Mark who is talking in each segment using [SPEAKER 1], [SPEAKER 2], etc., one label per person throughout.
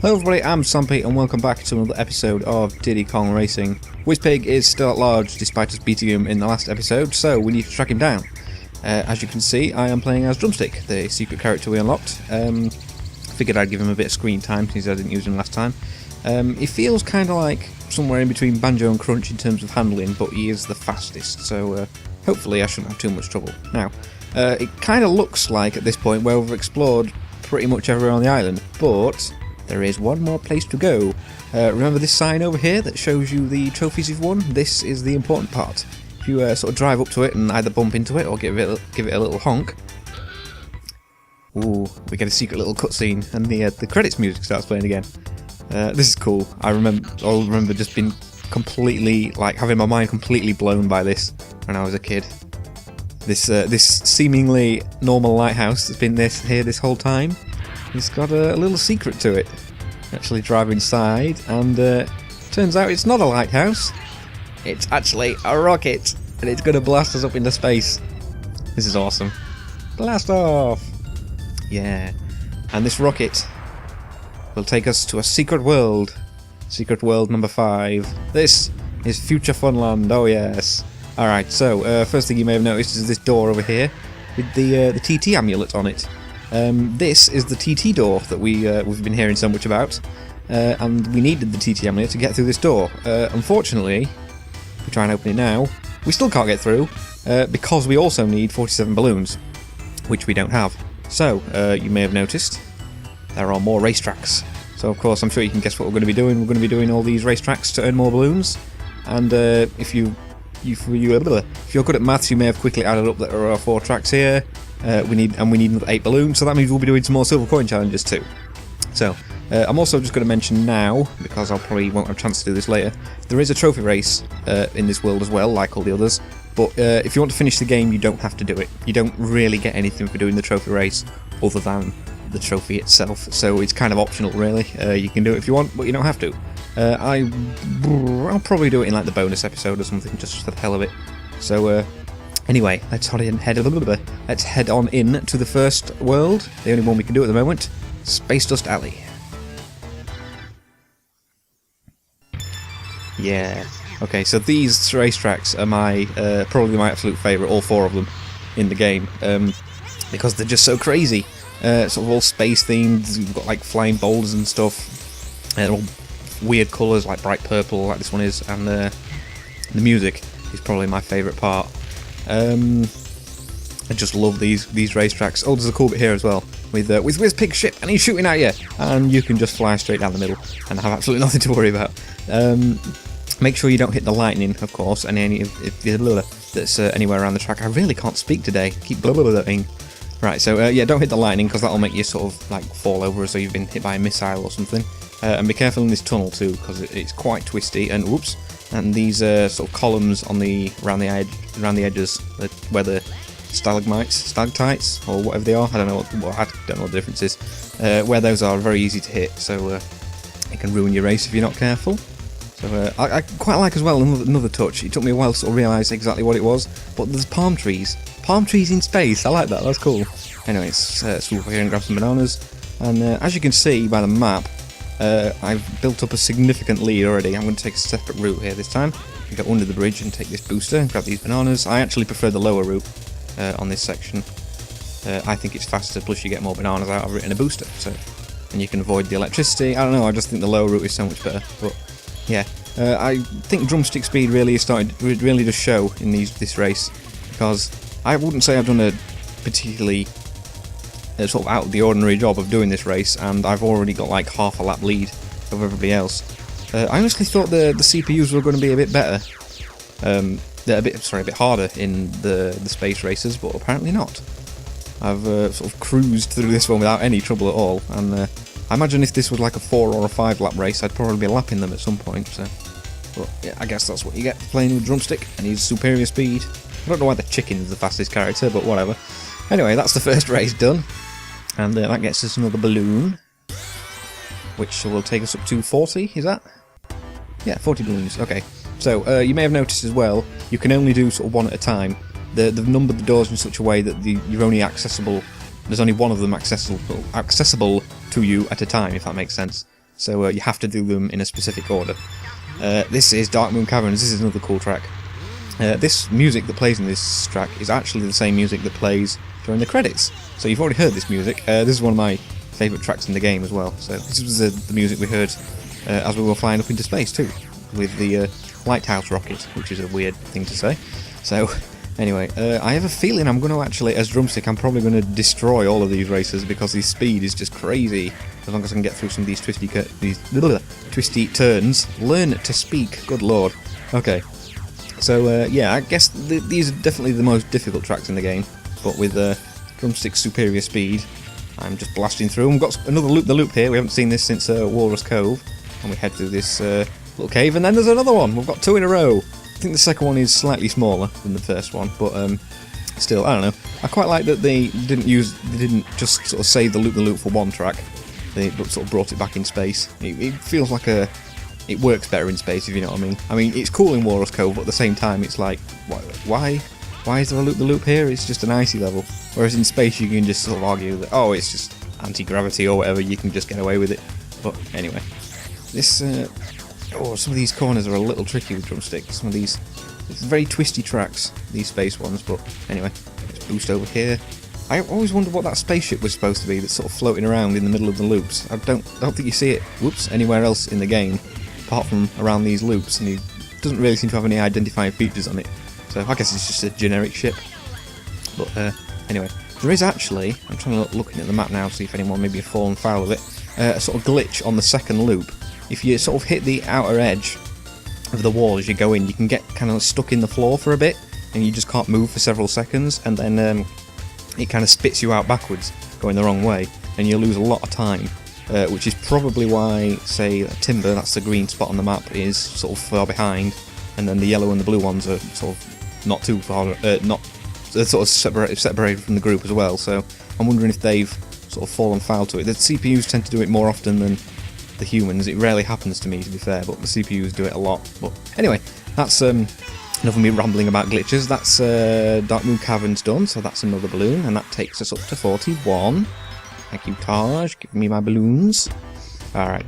[SPEAKER 1] Hello everybody, I'm Sampy and welcome back to another episode of Diddy Kong Racing. Wizpig is still at large despite us beating him in the last episode, so we need to track him down. As you can see, I am playing as Drumstick, the secret character we unlocked. Figured I'd give him a bit of screen time since I didn't use him last time. He feels kind of like somewhere in between Banjo and Crunch in terms of handling, but he is the fastest, so hopefully I shouldn't have too much trouble. Now, it kind of looks like at this point where we've explored pretty much everywhere on the island, but there is one more place to go. Remember this sign over here that shows you the trophies you've won? This is the important part. If you sort of drive up to it and either bump into it or give it a little honk, ooh, we get a secret little cutscene and the credits music starts playing again. This is cool. I'll remember just being completely, like, having my mind completely blown by this when I was a kid. This seemingly normal lighthouse that's been here this whole time, it's got a little secret to it. Actually drive inside and turns out it's not a lighthouse, it's actually a rocket and it's going to blast us up into space. This is awesome. Blast off! Yeah, and this rocket will take us to a secret world number 5. This is Future Funland, oh yes. Alright, so first thing you may have noticed is this door over here with the TT amulet on it. This is the TT door that we've been hearing so much about, and we needed the TT amulet to get through this door. Unfortunately, if we try and open it now, we still can't get through, because we also need 47 balloons, which we don't have. So, you may have noticed, there are more racetracks. So of course, I'm sure you can guess what we're going to be doing. We're going to be doing all these racetracks to earn more balloons, and if you're good at maths, you may have quickly added up that there are 4 tracks here. We need another 8 balloons, so that means we'll be doing some more silver coin challenges too. So, I'm also just going to mention now, because I probably won't have a chance to do this later, there is a trophy race in this world as well, like all the others, but if you want to finish the game, you don't have to do it. You don't really get anything for doing the trophy race, other than the trophy itself, so it's kind of optional really. You can do it if you want, but you don't have to. I'll probably do it in like the bonus episode or something, just for the hell of it. So, anyway, let's head on in to the first world, the only one we can do at the moment, Space Dust Alley. Yeah. Okay, so these racetracks are probably my absolute favourite, all 4 of them in the game, because they're just so crazy. Sort of all space themed. You've got like flying boulders and stuff. They're all weird colours, like bright purple, like this one is, and the music is probably my favourite part. I just love these racetracks. Oh, there's a cool bit here as well with Wizpig's ship, and he's shooting at you, and you can just fly straight down the middle and have absolutely nothing to worry about. Make sure you don't hit the lightning, of course, and any that's anywhere around the track. I really can't speak today. Keep blah-blah-blah-ing. Right, so yeah, don't hit the lightning because that'll make you sort of like fall over as though you've been hit by a missile or something. And be careful in this tunnel too, because it's quite twisty. And whoops! And these sort of columns on around the edges, where the stalactites or whatever they are. I don't know what the difference is. Where those are very easy to hit, so it can ruin your race if you're not careful. So I quite like as well another touch. It took me a while to sort of realise exactly what it was, but there's palm trees. Palm trees in space. I like that. That's cool. Anyway, let's swoop over here and grab some bananas. And as you can see by the map, I've built up a significant lead already. I'm going to take a separate route here this time. Go under the bridge and take this booster and grab these bananas. I actually prefer the lower route on this section. I think it's faster, plus you get more bananas out of it in a booster. So, and you can avoid the electricity. I don't know. I just think the lower route is so much better. But yeah, I think drumstick speed really does show in this race, because I wouldn't say I've done a particularly sort of out of the ordinary job of doing this race, and I've already got like half a lap lead of everybody else. I honestly thought the CPUs were going to be a bit better, they're a bit harder in the space races, but apparently not. I've sort of cruised through this one without any trouble at all, and I imagine if this was like a 4 or a 5 lap race, I'd probably be lapping them at some point. So, but yeah, I guess that's what you get for playing with drumstick, and he's superior speed. I don't know why the chicken's the fastest character, but whatever. Anyway, that's the first race done. And that gets us another balloon, which will take us up to 40, is that? Yeah, 40 balloons, okay. So, you may have noticed as well, you can only do sort of one at a time. They've numbered the doors in such a way that you're only accessible, there's only one of them accessible to you at a time, if that makes sense. so you have to do them in a specific order. This is Dark Moon Caverns. This is another cool track. This music that plays in this track is actually the same music that plays during the credits. So you've already heard this music. This is one of my favourite tracks in the game as well. So this was the music we heard as we were flying up into space too, with the lighthouse rocket, which is a weird thing to say. So anyway, I have a feeling I'm going to actually, as Drumstick, I'm probably going to destroy all of these races because the speed is just crazy. As long as I can get through some of these twisty turns. Learn to speak, good lord. Okay. So, yeah, I guess these are definitely the most difficult tracks in the game, but with Drumstick's superior speed, I'm just blasting through. We've got another loop here. We haven't seen this since Walrus Cove, and we head through this little cave, and then there's another one. We've got two in a row. I think the second one is slightly smaller than the first one, but still, I don't know. I quite like that they didn't just sort of save the loop for one track. They sort of brought it back in space. It feels like it works better in space, if you know what I mean. I mean, it's cool in Walrus Cove, but at the same time, it's like, why is there a loop here? It's just an icy level. Whereas in space, you can just sort of argue that, oh, it's just anti-gravity or whatever, you can just get away with it. But anyway, this, some of these corners are a little tricky with Drumstick. Some of these, it's very twisty tracks, these space ones, but anyway, let's boost over here. I always wondered what that spaceship was supposed to be that's sort of floating around in the middle of the loops. I don't think you see it, anywhere else in the game, apart from around these loops, and it doesn't really seem to have any identifying features on it. So I guess it's just a generic ship. But anyway, there is actually, I'm trying to looking at the map now to see if anyone maybe have fallen foul of it, a sort of glitch on the second loop. If you sort of hit the outer edge of the wall as you go in, you can get kind of stuck in the floor for a bit, and you just can't move for several seconds, and then it kind of spits you out backwards, going the wrong way, and you lose a lot of time. Which is probably why, say, Timber, that's the green spot on the map, is sort of far behind, and then the yellow and the blue ones are sort of not too far, sort of separated from the group as well. So I'm wondering if they've sort of fallen foul to it. The CPUs tend to do it more often than the humans. It rarely happens to me, to be fair, but the CPUs do it a lot. But anyway, that's enough of me rambling about glitches. That's Dark Moon Caverns done, so that's another balloon, and that takes us up to 41. Thank you, Taj. Give me my balloons. Alright.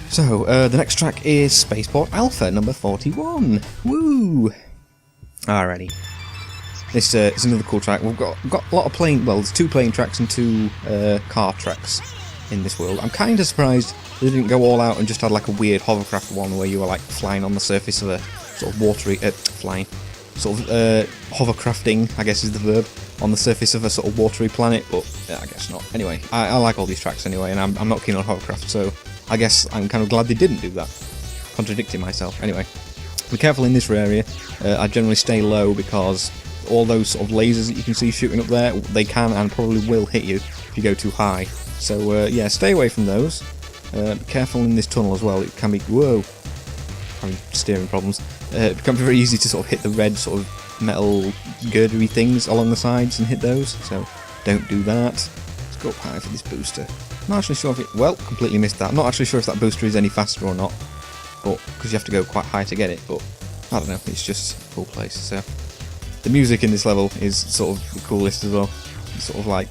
[SPEAKER 1] So, the next track is Spaceport Alpha, number 41. Woo! Alrighty. This is another cool track. We've got a lot of plane... Well, there's 2 plane tracks and 2 car tracks in this world. I'm kind of surprised they didn't go all out and just had like a weird hovercraft one where you were like flying on the surface of a sort of watery... flying. Sort of hovercrafting, I guess is the verb, on the surface of a sort of watery planet, but yeah, I guess not. Anyway, I like all these tracks anyway, and I'm not keen on hovercraft, so I guess I'm kind of glad they didn't do that. Contradicting myself. Anyway, be careful in this area. I generally stay low because all those sort of lasers that you can see shooting up there, they can and probably will hit you if you go too high. So yeah, stay away from those. Be careful in this tunnel as well. It can be... Whoa! Having steering problems. It becomes very easy to sort of hit the red sort of metal girdery things along the sides and hit those, so don't do that. Let's go up high for this booster. I'm not actually sure if it... Well, completely missed that. I'm not actually sure if that booster is any faster or not, but because you have to go quite high to get it, but I don't know, it's just a cool place. So the music in this level is sort of the coolest as well. It's sort of like,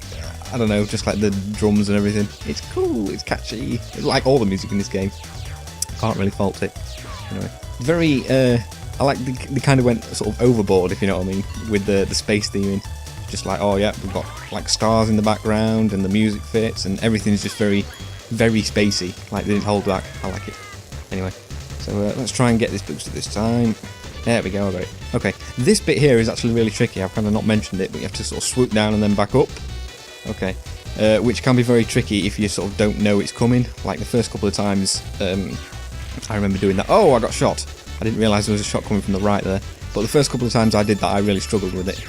[SPEAKER 1] I don't know, just like the drums and everything. It's cool, it's catchy. It's like all the music in this game. Can't really fault it. Anyway, very, I like they kind of went sort of overboard, if you know what I mean, with the space theming. Just like, oh yeah, we've got like stars in the background and the music fits and everything's just very, very spacey. Like they didn't hold back. I like it. Anyway, so let's try and get this booster this time. There we go, I got it. Okay, this bit here is actually really tricky. I've kind of not mentioned it, but you have to sort of swoop down and then back up. Okay, which can be very tricky if you sort of don't know it's coming. Like the first couple of times, I remember doing that. Oh, I got shot. I didn't realise there was a shot coming from the right there. But the first couple of times I did that, I really struggled with it.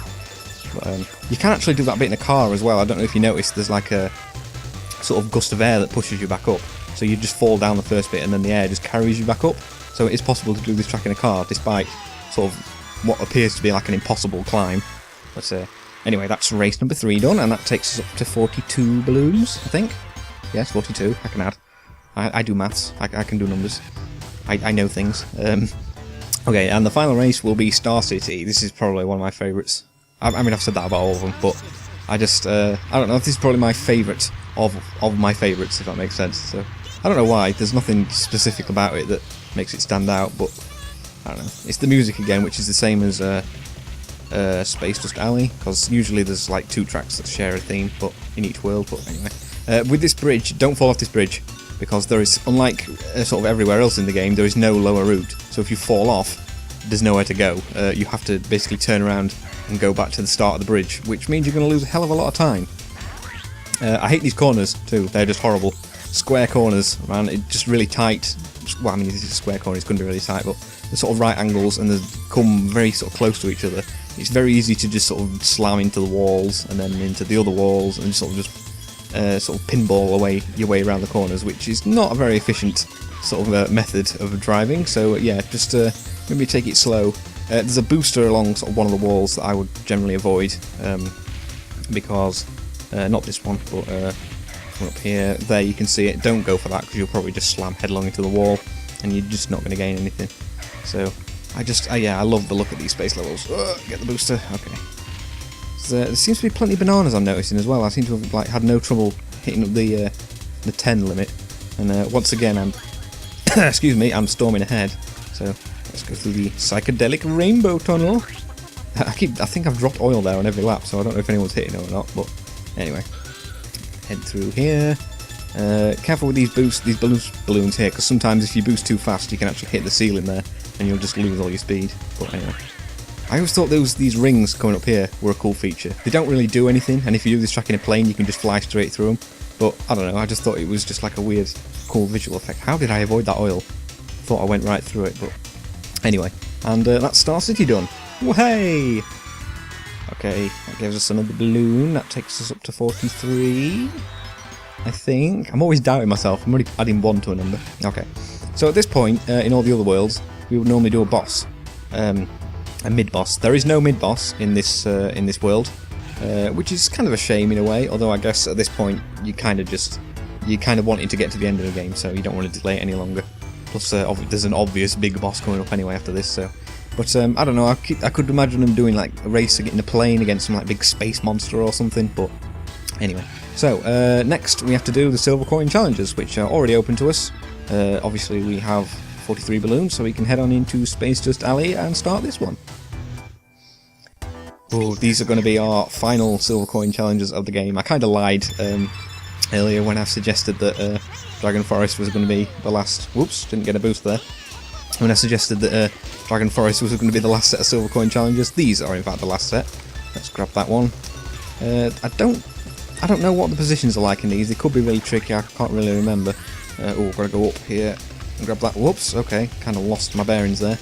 [SPEAKER 1] But, you can actually do that bit in a car as well. I don't know if you noticed, there's like a sort of gust of air that pushes you back up. So you just fall down the first bit and then the air just carries you back up. So it is possible to do this track in a car, despite sort of what appears to be like an impossible climb. But anyway, that's race number 3 done, and that takes us up to 42 balloons, I think. Yes, 42, I can add. I do maths, I can do numbers. I know things. Okay, and the final race will be Star City. This is probably one of my favourites. I mean, I've said that about all of them, but I just, I don't know, this is probably my favourite of my favourites, if that makes sense. So I don't know why, there's nothing specific about it that makes it stand out, but I don't know. It's the music again, which is the same as Space Dust Alley, because usually there's like 2 tracks that share a theme, but in each world. But anyway, with this bridge, don't fall off this bridge, because there is, unlike sort of everywhere else in the game, there is no lower route. So if you fall off, there's nowhere to go. You have to basically turn around and go back to the start of the bridge, which means you're going to lose a hell of a lot of time. I hate these corners too, they're just horrible. Square corners, man, it's just really tight. Well, I mean, this is a square corner, it's going to be really tight, but they're sort of right angles and they come very sort of close to each other. It's very easy to just sort of slam into the walls and then into the other walls and sort of pinball your way around the corners, which is not a very efficient sort of method of driving. So yeah, just maybe take it slow. There's a booster along sort of one of the walls that I would generally avoid, because not this one, but up here, there you can see it. Don't go for that because you'll probably just slam headlong into the wall and you're just not going to gain anything. So I love the look at these space levels. Get the booster. Okay. So, there seems to be plenty of bananas I'm noticing as well. I seem to have had no trouble hitting up the 10 limit. And once again, I'm excuse me, I'm storming ahead. So let's go through the psychedelic rainbow tunnel. I think I've dropped oil there on every lap, so I don't know if anyone's hitting it or not. But anyway, head through here. Careful with these balloons here, because sometimes if you boost too fast, you can actually hit the ceiling there, and you'll just lose all your speed. But anyway, I always thought these rings coming up here were a cool feature. They don't really do anything, and if you do this track in a plane, you can just fly straight through them. But I don't know, I just thought it was just like a weird, cool visual effect. How did I avoid that oil? Thought I went right through it, but anyway. And that's Star City done. Hey! Okay, that gives us another balloon. That takes us up to 43. I think. I'm always doubting myself. I'm only adding 1 to a number. Okay. So at this point, in all the other worlds, we would normally do a boss. A mid-boss. There is no mid-boss in this world, which is kind of a shame in a way, although I guess at this point, you're kind of wanting to get to the end of the game, so you don't want to delay it any longer. Plus, there's an obvious big boss coming up anyway after this, so... But, I don't know, I could imagine them doing, like, a race in a plane against some, like, big space monster or something, but... Anyway. So, next we have to do the silver coin challenges, which are already open to us. Obviously, we have 43 balloons, so we can head on into Space Dust Alley and start this one. Oh, these are going to be our final silver coin challenges of the game. I kind of lied earlier when I suggested that Dragon Forest was going to be the last... Whoops, didn't get a boost there. When I suggested that Dragon Forest was going to be the last set of silver coin challenges, these are in fact the last set. Let's grab that one. I don't know what the positions are like in these. They could be really tricky. I can't really remember. Oh, gotta go up here and grab that. Whoops. Okay, kind of lost my bearings there.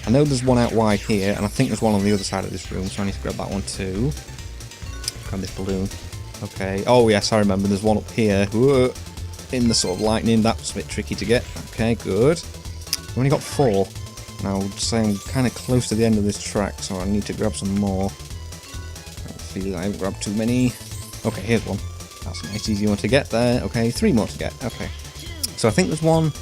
[SPEAKER 1] I know there's one out wide here, and I think there's one on the other side of this room, so I need to grab that one too. Grab this balloon. Okay. Oh yes, I remember. There's one up here. Whoa. In the sort of lightning. That's a bit tricky to get. Okay, good. I've only got 4. Now, I would say I'm kind of close to the end of this track, so I need to grab some more. I feel like I've grabbed too many. Okay, here's one. That's a nice easy one to get there. Okay, 3 more to get. Okay. So I think there's one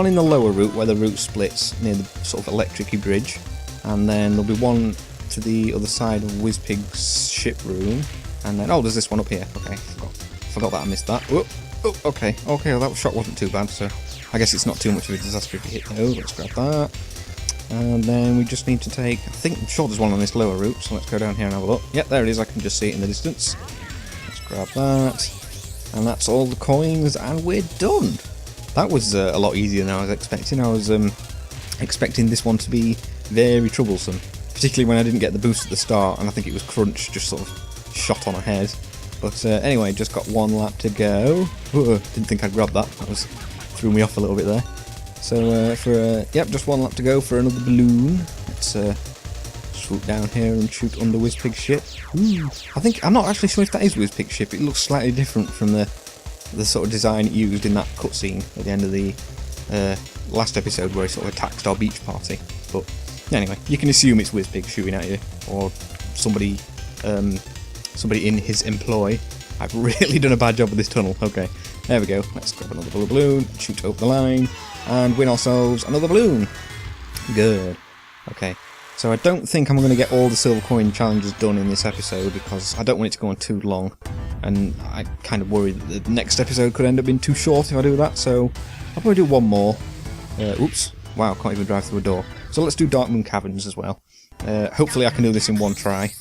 [SPEAKER 1] in the lower route where the route splits near the sort of electric-y bridge. And then there'll be one to the other side of Wizpig's ship room. And then, oh, there's this one up here. Okay, forgot that I missed that. Oh, okay, well, that shot wasn't too bad, so I guess it's not too much of a disaster if you hit those. Let's grab that. And then we just need to take, I'm sure there's one on this lower route, so let's go down here and have a look. Yep, there it is, I can just see it in the distance. Let's grab that. And that's all the coins, and we're done. That was a lot easier than I was expecting. I was expecting this one to be very troublesome, particularly when I didn't get the boost at the start, and I think it was Crunch just sort of shot on ahead. But anyway, just got 1 lap to go. Whoa, didn't think I'd grab that. Threw me off a little bit there. So yep, just 1 lap to go for another balloon. Let's swoop down here and shoot under Wizpig's ship. I'm not actually sure if that is Wizpig's ship. It looks slightly different from the sort of design it used in that cutscene at the end of the last episode where he sort of attacked our beach party. But anyway, you can assume it's Wizpig shooting at you, or somebody in his employ. I've really done a bad job with this tunnel. Okay, there we go. Let's grab another balloon, shoot over the line, and win ourselves another balloon. Good. Okay, so I don't think I'm going to get all the silver coin challenges done in this episode because I don't want it to go on too long. and I kind of worry that the next episode could end up being too short if I do that, so I'll probably do one more. Oops, wow, can't even drive through a door. So let's do Dark Moon Caverns as well. Hopefully I can do this in one try,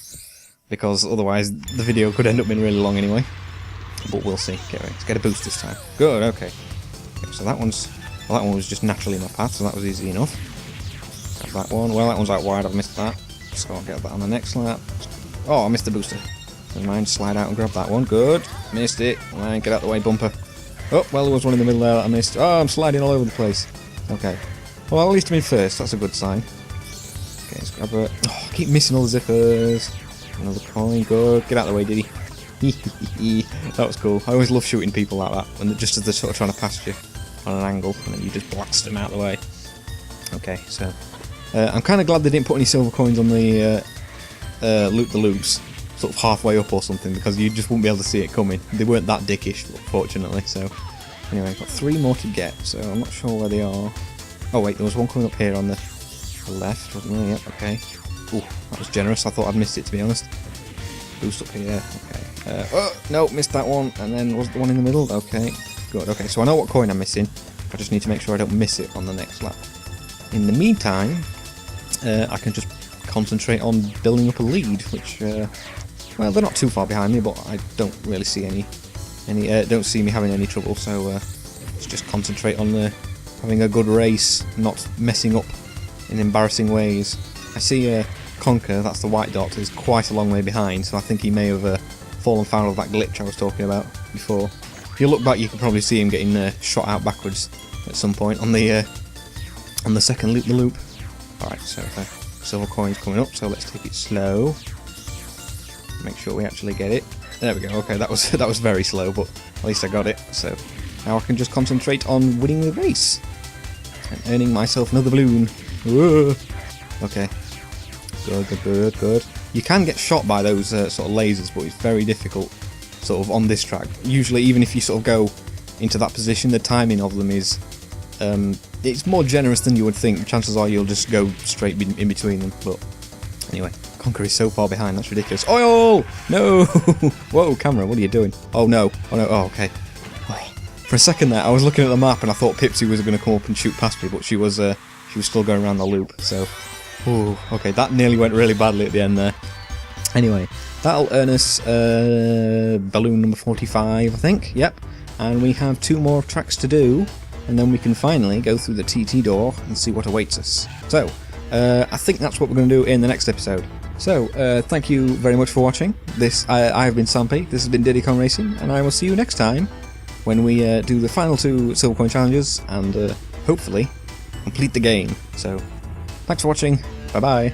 [SPEAKER 1] because otherwise the video could end up being really long anyway. But we'll see. Okay, let's get a boost this time. Good, okay. So that one's... Well, that one was just naturally in my path, so that was easy enough. Grab that one. Well, that one's out wide, I've missed that. So I'll get that on the next lap. Oh, I missed the booster. Never mind, slide out and grab that one. Good. Missed it. And get out the way, bumper. Oh, well, there was one in the middle there that I missed. Oh, I'm sliding all over the place. Okay. Well, at least I'm in first. That's a good sign. Okay, let's grab it. Oh, I keep missing all the zippers. Another coin. Good. Get out of the way, Diddy. That was cool. I always love shooting people like that, when just as they're sort of trying to pass you on an angle, and then you just blast them out of the way. Okay, so I'm kind of glad they didn't put any silver coins on the loop-the-loops, sort of halfway up or something, because you just wouldn't be able to see it coming. They weren't that dickish, fortunately. So anyway, I've got 3 more to get, so I'm not sure where they are. Oh wait, there was one coming up here on the left, wasn't there? Yep, okay. Ooh, that was generous. I thought I'd missed it, to be honest. Boost up here, okay. Oh, no, missed that one, and then was the one in the middle? Okay, good, okay, so I know what coin I'm missing. I just need to make sure I don't miss it on the next lap. In the meantime, I can just concentrate on building up a lead, which, well, they're not too far behind me, but I don't really see don't see me having any trouble, so let's just concentrate on having a good race, not messing up in embarrassing ways. I see Conker, that's the white dot, is quite a long way behind, so I think he may have fallen foul of that glitch I was talking about before. If you look back, you can probably see him getting shot out backwards at some point on the second loop-the-loop. Alright, so silver coin's coming up, so let's take it slow. Make sure we actually get it. There we go, okay, that was very slow, but at least I got it, so now I can just concentrate on winning the race and earning myself another balloon. Whoa. Okay. Good. You can get shot by those sort of lasers, but it's very difficult sort of on this track. Usually, even if you sort of go into that position, the timing of them is it's more generous than you would think. Chances are you'll just go straight in between them. But anyway, Conker is so far behind, that's ridiculous. Oil! No! Whoa, camera, what are you doing? Oh no, oh okay. Oh. For a second there, I was looking at the map and I thought Pipsy was going to come up and shoot past me, but she was still going around the loop, so... Ooh, okay, that nearly went really badly at the end there. Anyway, that'll earn us balloon number 45, I think. Yep. And we have 2 more tracks to do, and then we can finally go through the TT door and see what awaits us. So, I think that's what we're going to do in the next episode. So, thank you very much for watching. I have been Sampy, this has been Diddy Racing, and I will see you next time when we do the final 2 silver coin challenges and hopefully complete the game. So, thanks for watching. Bye-bye.